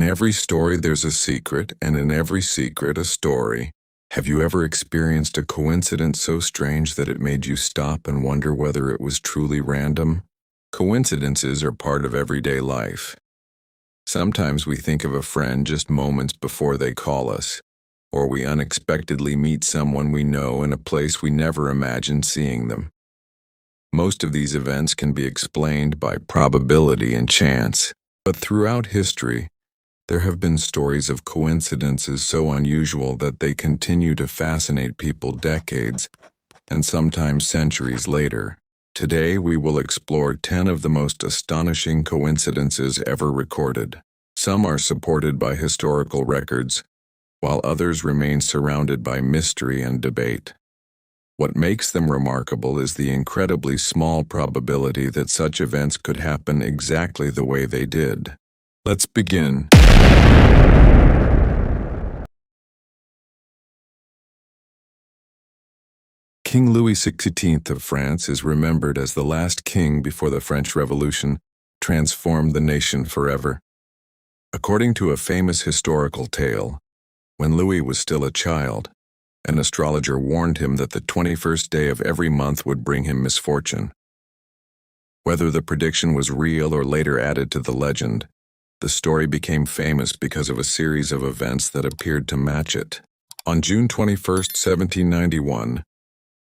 every story there's a secret, and in every secret a story. Have you ever experienced a coincidence so strange that it made you stop and wonder whether it was truly random? Coincidences are part of everyday life. Sometimes we think of a friend just moments before they call us, or we unexpectedly meet someone we know in a place we never imagined seeing them. Most of these events can be explained by probability and chance, but throughout history, there have been stories of coincidences so unusual that they continue to fascinate people decades and sometimes centuries later. Today we will explore 10 of the most astonishing coincidences ever recorded. Some are supported by historical records, while others remain surrounded by mystery and debate. What makes them remarkable is the incredibly small probability that such events could happen exactly the way they did. Let's begin. King Louis XVI of France is remembered as the last king before the French Revolution transformed the nation forever. According to a famous historical tale, when Louis was still a child, an astrologer warned him that the 21st day of every month would bring him misfortune. Whether the prediction was real or later added to the legend, the story became famous because of a series of events that appeared to match it. On June 21, 1791,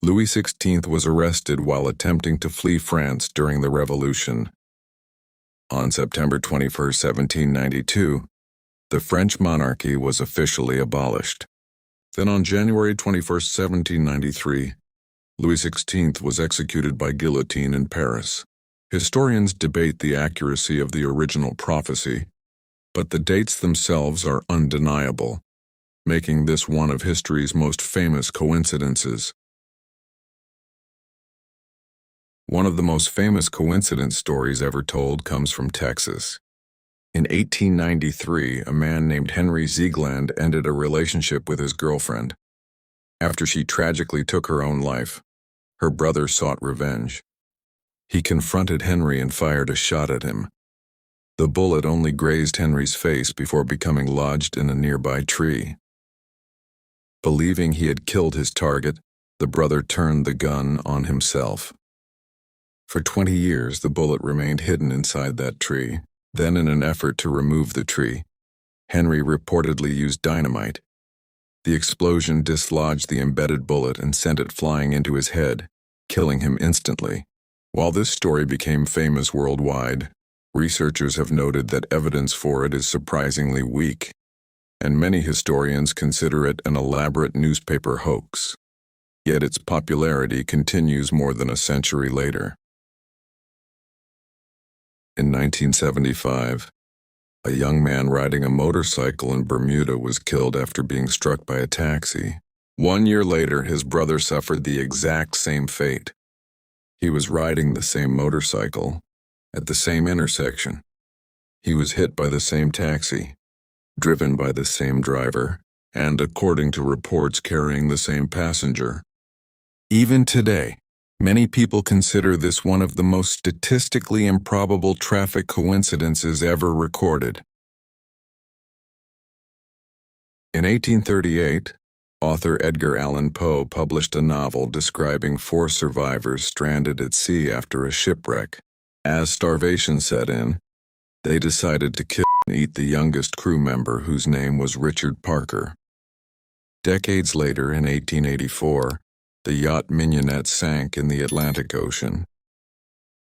Louis XVI was arrested while attempting to flee France during the Revolution. On September 21, 1792, the French monarchy was officially abolished. Then on January 21, 1793, Louis XVI was executed by guillotine in Paris. Historians debate the accuracy of the original prophecy, but the dates themselves are undeniable, making this one of history's most famous coincidences. One of the most famous coincidence stories ever told comes from Texas. In 1893, a man named Henry Ziegland ended a relationship with his girlfriend. After she tragically took her own life, her brother sought revenge. He confronted Henry and fired a shot at him. The bullet only grazed Henry's face before becoming lodged in a nearby tree. Believing he had killed his target, the brother turned the gun on himself. For 20 years, the bullet remained hidden inside that tree. Then, in an effort to remove the tree, Henry reportedly used dynamite. The explosion dislodged the embedded bullet and sent it flying into his head, killing him instantly. While this story became famous worldwide, researchers have noted that evidence for it is surprisingly weak, and many historians consider it an elaborate newspaper hoax. Yet its popularity continues more than a century later. In 1975, a young man riding a motorcycle in Bermuda was killed after being struck by a taxi. 1 year later, his brother suffered the exact same fate. He was riding the same motorcycle at the same intersection. He was hit by the same taxi, driven by the same driver, and, according to reports, carrying the same passenger. Even today, many people consider this one of the most statistically improbable traffic coincidences ever recorded. In 1838, author Edgar Allan Poe published a novel describing 4 survivors stranded at sea after a shipwreck. As starvation set in, they decided to kill and eat the youngest crew member, whose name was Richard Parker. Decades later, in 1884, the yacht Mignonette sank in the Atlantic Ocean.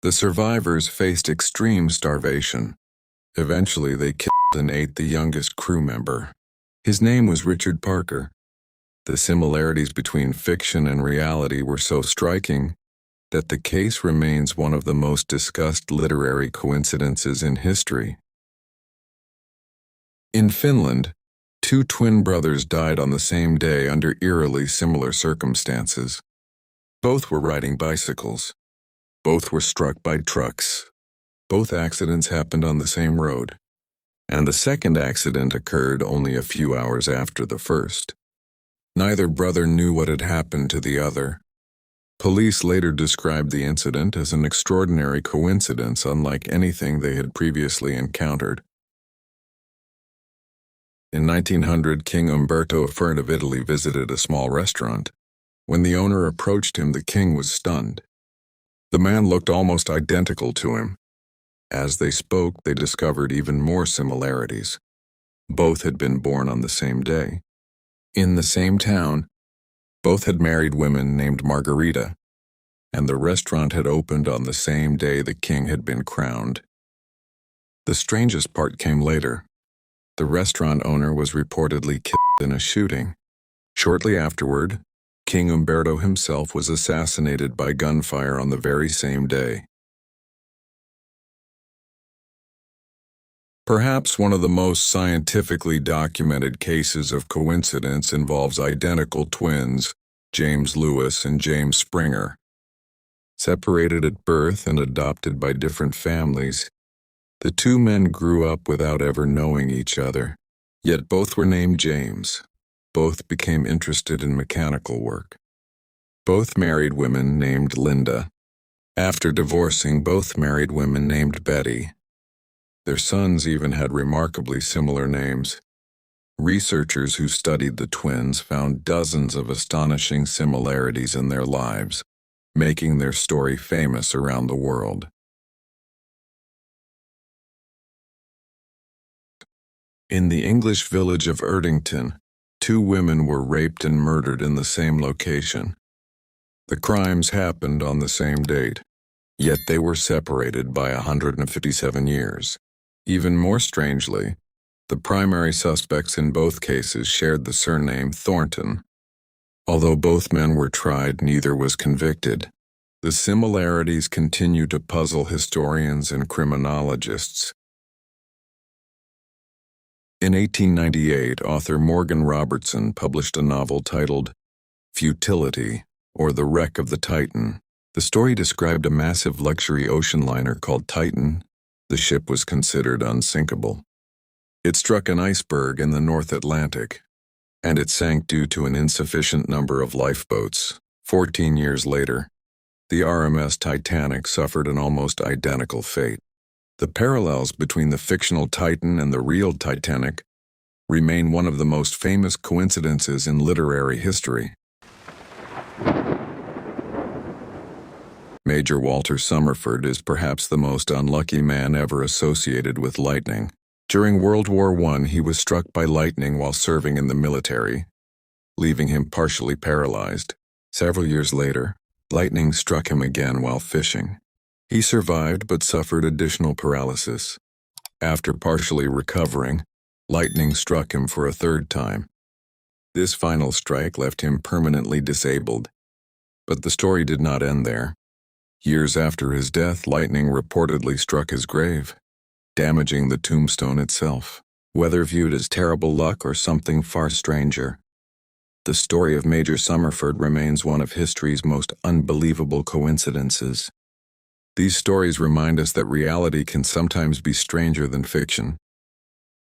The survivors faced extreme starvation. Eventually, they killed and ate the youngest crew member. His name was Richard Parker. The similarities between fiction and reality were so striking that the case remains one of the most discussed literary coincidences in history. In Finland, 2 twin brothers died on the same day under eerily similar circumstances. Both were riding bicycles. Both were struck by trucks. Both accidents happened on the same road, and the second accident occurred only a few hours after the first. Neither brother knew what had happened to the other. Police later described the incident as an extraordinary coincidence unlike anything they had previously encountered. In 1900, King Umberto III of Italy visited a small restaurant. When the owner approached him, the king was stunned. The man looked almost identical to him. As they spoke, they discovered even more similarities. Both had been born on the same day. In the same town, both had married women named Margarita, and the restaurant had opened on the same day the king had been crowned. The strangest part came later. The restaurant owner was reportedly killed in a shooting. Shortly afterward, King Umberto himself was assassinated by gunfire on the very same day. Perhaps one of the most scientifically documented cases of coincidence involves identical twins, James Lewis and James Springer. Separated at birth and adopted by different families, the two men grew up without ever knowing each other. Yet both were named James. Both became interested in mechanical work. Both married women named Linda. After divorcing, both married women named Betty. Their sons even had remarkably similar names. Researchers who studied the twins found dozens of astonishing similarities in their lives, making their story famous around the world. In the English village of Erdington, two women were raped and murdered in the same location. The crimes happened on the same date, yet they were separated by 157 years. Even more strangely, the primary suspects in both cases shared the surname Thornton. Although both men were tried, neither was convicted. The similarities continue to puzzle historians and criminologists. In 1898, author Morgan Robertson published a novel titled Futility, or The Wreck of the Titan. The story described a massive luxury ocean liner called Titan. The ship was considered unsinkable. It struck an iceberg in the North Atlantic, and it sank due to an insufficient number of lifeboats. 14 years later, the RMS Titanic suffered an almost identical fate. The parallels between the fictional Titan and the real Titanic remain one of the most famous coincidences in literary history. Major Walter Summerford is perhaps the most unlucky man ever associated with lightning. During World War I, he was struck by lightning while serving in the military, leaving him partially paralyzed. Several years later, lightning struck him again while fishing. He survived but suffered additional paralysis. After partially recovering, lightning struck him for a third time. This final strike left him permanently disabled. But the story did not end there. Years after his death, lightning reportedly struck his grave, damaging the tombstone itself. Whether viewed as terrible luck or something far stranger, the story of Major Summerford remains one of history's most unbelievable coincidences. These stories remind us that reality can sometimes be stranger than fiction.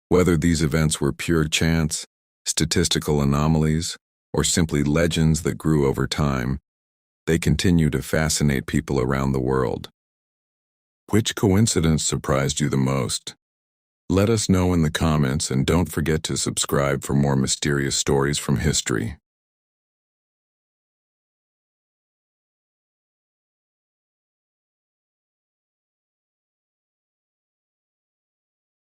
Whether these events were pure chance, statistical anomalies, or simply legends that grew over time, they continue to fascinate people around the world. Which coincidence surprised you the most? Let us know in the comments, and don't forget to subscribe for more mysterious stories from history.